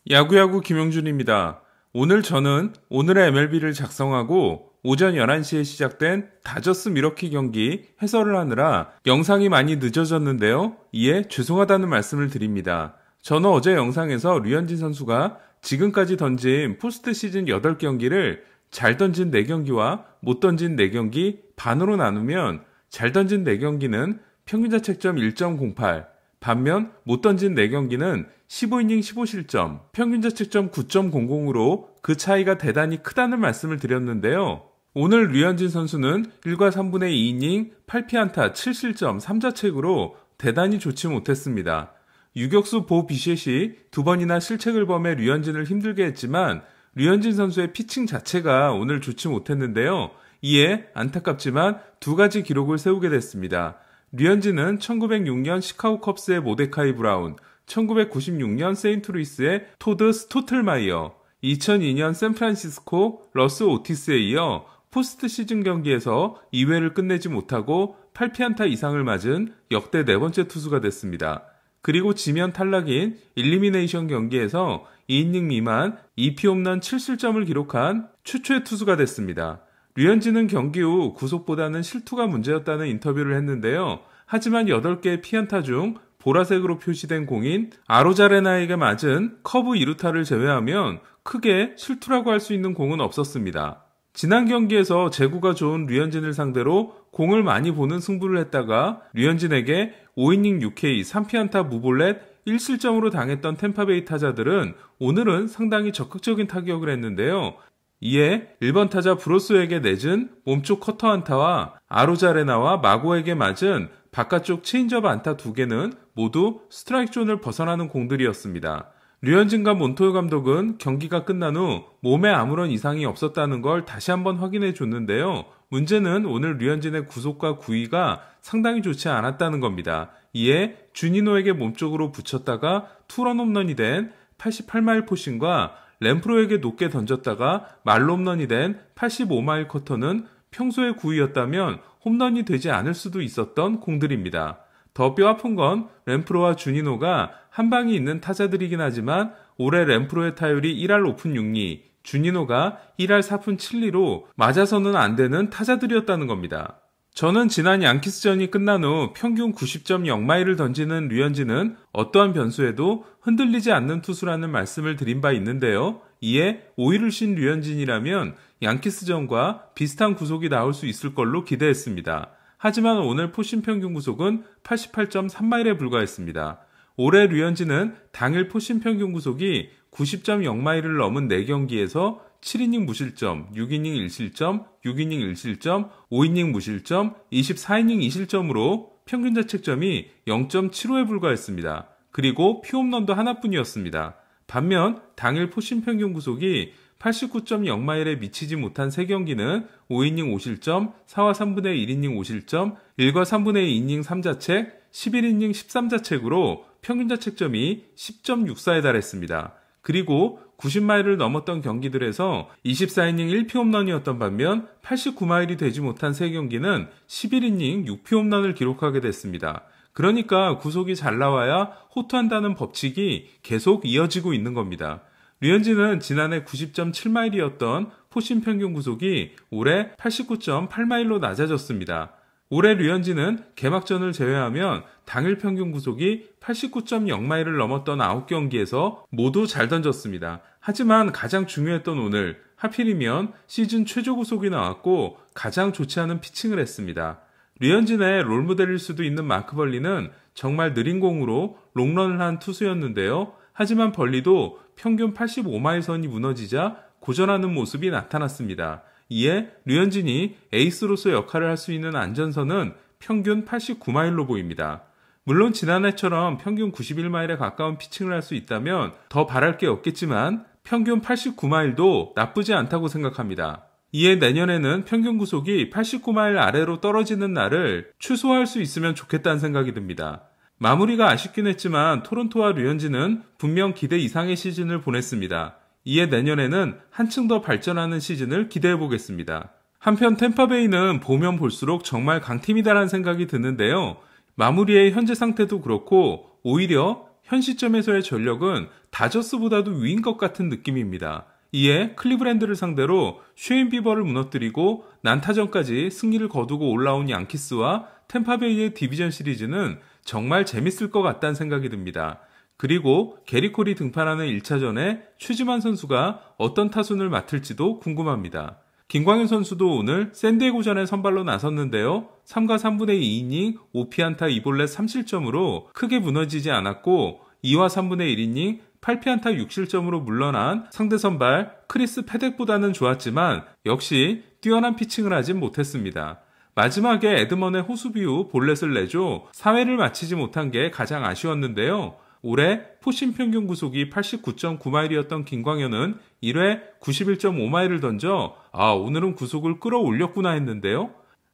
야구야구 김용준입니다. 오늘 저는 오늘의 MLB를 작성하고 오전 11시에 시작된 다저스 미러키 경기 해설을 하느라 영상이 많이 늦어졌는데요. 이에 죄송하다는 말씀을 드립니다. 저는 어제 영상에서 류현진 선수가 지금까지 던진 포스트 시즌 8경기를 잘 던진 4경기와 못 던진 4경기 반으로 나누면 잘 던진 4경기는 평균자책점 1.08, 반면 못 던진 4경기는 15이닝 15실점, 평균자책점 9.00으로 그 차이가 대단히 크다는 말씀을 드렸는데요. 오늘 류현진 선수는 1과 3분의 2이닝 8피안타 7실점 3자책으로 대단히 좋지 못했습니다. 유격수 보 비셋이 2번이나 실책을 범해 류현진을 힘들게 했지만 류현진 선수의 피칭 자체가 오늘 좋지 못했는데요. 이에 안타깝지만 2가지 기록을 세우게 됐습니다. 류현진은 1906년 시카고 컵스의 모데카이 브라운, 1996년 세인트루이스의 토드 스토틀마이어, 2002년 샌프란시스코 러스 오티스에 이어 포스트 시즌 경기에서 2회를 끝내지 못하고 8피안타 이상을 맞은 역대 4번째 투수가 됐습니다. 그리고 지면 탈락인 일리미네이션 경기에서 2이닝 미만 2피 홈런 7실점을 기록한 최초의 투수가 됐습니다. 류현진은 경기 후 구속보다는 실투가 문제였다는 인터뷰를 했는데요. 하지만 8개의 피안타 중 보라색으로 표시된 공인 아로자레나에게 맞은 커브 2루타를 제외하면 크게 실투라고 할 수 있는 공은 없었습니다. 지난 경기에서 제구가 좋은 류현진을 상대로 공을 많이 보는 승부를 했다가 류현진에게 5이닝 6K 3피안타 무볼넷 1실점으로 당했던 템파베이 타자들은 오늘은 상당히 적극적인 타격을 했는데요. 이에 1번 타자 브로스에게 내준 몸쪽 커터 안타와 아로자레나와 마고에게 맞은 바깥쪽 체인지업 안타 2개는 모두 스트라이크 존을 벗어나는 공들이었습니다. 류현진과 몬토요 감독은 경기가 끝난 후 몸에 아무런 이상이 없었다는 걸 다시 한번 확인해 줬는데요. 문제는 오늘 류현진의 구속과 구위가 상당히 좋지 않았다는 겁니다. 이에 주니노에게 몸쪽으로 붙였다가 투런 홈런이 된 88마일 포신과 램프로에게 높게 던졌다가 말로 홈런이 된 85마일 커터는 평소의 구위였다면 홈런이 되지 않을 수도 있었던 공들입니다. 더 뼈 아픈 건 램프로와 주니노가 한 방이 있는 타자들이긴 하지만 올해 램프로의 타율이 1할 5푼 6리, 주니노가 1할 4푼 7리로 맞아서는 안 되는 타자들이었다는 겁니다. 저는 지난 양키스전이 끝난 후 평균 90.0마일을 던지는 류현진은 어떠한 변수에도 흔들리지 않는 투수라는 말씀을 드린 바 있는데요. 이에 5위를 신 류현진이라면 양키스전과 비슷한 구속이 나올 수 있을 걸로 기대했습니다. 하지만 오늘 포신 평균 구속은 88.3마일에 불과했습니다. 올해 류현진은 당일 포신 평균 구속이 90.0마일을 넘은 4경기에서 7이닝 무실점, 6이닝 1실점, 6이닝 1실점, 5이닝 무실점, 24이닝 2실점으로 평균 자책점이 0.75에 불과했습니다. 그리고 피홈런도 하나뿐이었습니다. 반면 당일 포신 평균 구속이 89.0마일에 미치지 못한 3경기는 5이닝 5실점, 4와 3분의 1이닝 5실점, 1과 3분의 2이닝 3자책, 11이닝 13자책으로 평균 자책점이 10.64에 달했습니다. 그리고 90마일을 넘었던 경기들에서 24이닝 1피 홈런이었던 반면 89마일이 되지 못한 3경기는 11이닝 6피 홈런을 기록하게 됐습니다. 그러니까 구속이 잘 나와야 호투한다는 법칙이 계속 이어지고 있는 겁니다. 류현진은 지난해 90.7마일이었던 포신 평균 구속이 올해 89.8마일로 낮아졌습니다. 올해 류현진은 개막전을 제외하면 당일 평균 구속이 89.0마일을 넘었던 9경기에서 모두 잘 던졌습니다. 하지만 가장 중요했던 오늘, 하필이면 시즌 최저 구속이 나왔고 가장 좋지 않은 피칭을 했습니다. 류현진의 롤모델일 수도 있는 마크 벌리는 정말 느린 공으로 롱런을 한 투수였는데요. 하지만 벌리도 평균 85마일 선이 무너지자 고전하는 모습이 나타났습니다. 이에 류현진이 에이스로서 역할을 할 수 있는 안전선은 평균 89마일로 보입니다. 물론 지난해처럼 평균 91마일에 가까운 피칭을 할 수 있다면 더 바랄 게 없겠지만 평균 89마일도 나쁘지 않다고 생각합니다. 이에 내년에는 평균 구속이 89마일 아래로 떨어지는 날을 최소화할 수 있으면 좋겠다는 생각이 듭니다. 마무리가 아쉽긴 했지만 토론토와 류현진은 분명 기대 이상의 시즌을 보냈습니다. 이에 내년에는 한층 더 발전하는 시즌을 기대해 보겠습니다. 한편 템파베이는 보면 볼수록 정말 강팀이다라는 생각이 드는데요. 마무리의 현재 상태도 그렇고 오히려 현 시점에서의 전력은 다저스보다도 위인 것 같은 느낌입니다. 이에 클리브랜드를 상대로 쉐인 비버를 무너뜨리고 난타전까지 승리를 거두고 올라온 양키스와 템파베이의 디비전 시리즈는 정말 재밌을 것 같다는 생각이 듭니다. 그리고 게리 콜이 등판하는 1차전에 최지만 선수가 어떤 타순을 맡을지도 궁금합니다. 김광현 선수도 오늘 샌디에고전에 선발로 나섰는데요. 3과 3분의 2이닝 5피안타 2볼넷 3실점으로 크게 무너지지 않았고 2와 3분의 1이닝 8피안타 6실점으로 물러난 상대 선발 크리스 패덱보다는 좋았지만 역시 뛰어난 피칭을 하진 못했습니다. 마지막에 에드먼의 호수비 후 볼넷을 내줘 4회를 마치지 못한 게 가장 아쉬웠는데요. 올해 포심 평균 구속이 89.9마일이었던 김광현은 1회 91.5마일을 던져 오늘은 구속을 끌어올렸구나 했는데요.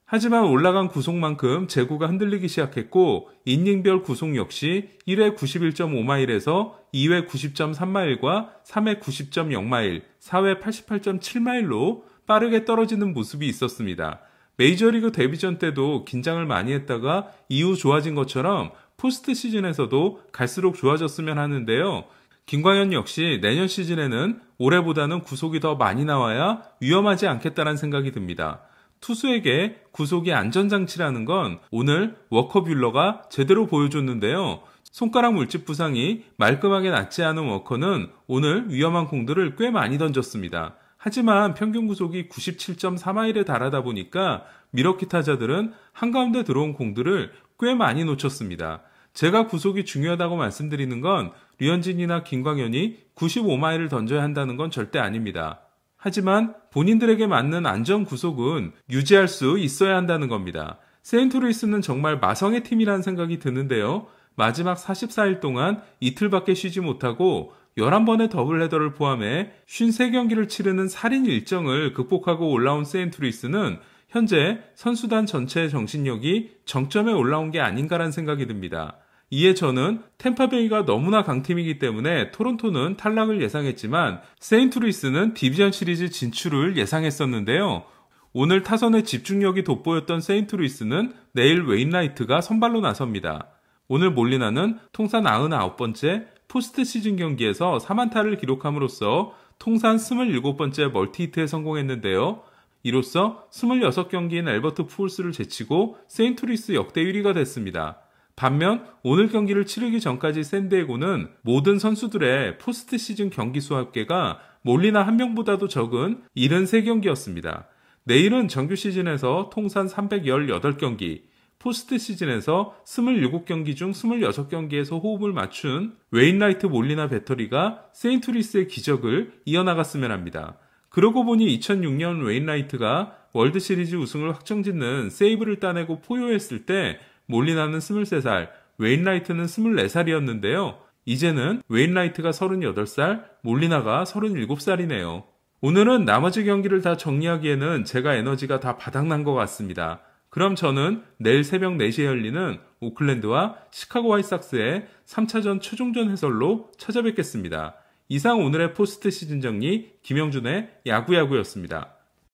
하지만 올라간 구속만큼 제구가 흔들리기 시작했고 이닝별 구속 역시 1회 91.5마일에서 2회 90.3마일과 3회 90.0마일, 4회 88.7마일로 빠르게 떨어지는 모습이 있었습니다. 메이저리그 데뷔전 때도 긴장을 많이 했다가 이후 좋아진 것처럼 포스트 시즌에서도 갈수록 좋아졌으면 하는데요. 김광현 역시 내년 시즌에는 올해보다는 구속이 더 많이 나와야 위험하지 않겠다는 생각이 듭니다. 투수에게 구속이 안전장치라는 건 오늘 워커 뷰러가 제대로 보여줬는데요. 손가락 물집 부상이 말끔하게 낫지 않은 워커는 오늘 위험한 공들을 꽤 많이 던졌습니다. 하지만 평균 구속이 97.4마일에 달하다 보니까 미러키 타자들은 한가운데 들어온 공들을 꽤 많이 놓쳤습니다. 제가 구속이 중요하다고 말씀드리는 건 류현진이나 김광현이 95마일을 던져야 한다는 건 절대 아닙니다. 하지만 본인들에게 맞는 안전 구속은 유지할 수 있어야 한다는 겁니다. 세인트루이스는 정말 마성의 팀이라는 생각이 드는데요. 마지막 44일 동안 이틀밖에 쉬지 못하고 11번의 더블헤더를 포함해 53경기를 치르는 살인 일정을 극복하고 올라온 세인트루이스는 현재 선수단 전체의 정신력이 정점에 올라온 게 아닌가라는 생각이 듭니다. 이에 저는 템파베이가 너무나 강팀이기 때문에 토론토는 탈락을 예상했지만 세인트루이스는 디비전 시리즈 진출을 예상했었는데요. 오늘 타선의 집중력이 돋보였던 세인트루이스는 내일 웨인라이트가 선발로 나섭니다. 오늘 몰리나는 통산 99번째 포스트 시즌 경기에서 3안타를 기록함으로써 통산 27번째 멀티히트에 성공했는데요. 이로써 26경기인 엘버트 푸올스를 제치고 세인트루이스 역대 1위가 됐습니다. 반면 오늘 경기를 치르기 전까지 샌디에고는 모든 선수들의 포스트 시즌 경기 수 합계가 몰리나 한 명보다도 적은 73경기였습니다. 내일은 정규 시즌에서 통산 318경기, 포스트 시즌에서 27경기 중 26경기에서 호흡을 맞춘 웨인라이트 몰리나 배터리가 세인트루이스의 기적을 이어나갔으면 합니다. 그러고 보니 2006년 웨인라이트가 월드시리즈 우승을 확정짓는 세이브를 따내고 포효했을 때 몰리나는 23살, 웨인라이트는 24살이었는데요. 이제는 웨인라이트가 38살, 몰리나가 37살이네요. 오늘은 나머지 경기를 다 정리하기에는 제가 에너지가 다 바닥난 것 같습니다. 그럼 저는 내일 새벽 4시에 열리는 오클랜드와 시카고 화이트삭스의 3차전 최종전 해설로 찾아뵙겠습니다. 이상 오늘의 포스트 시즌 정리 김영준의 야구야구였습니다.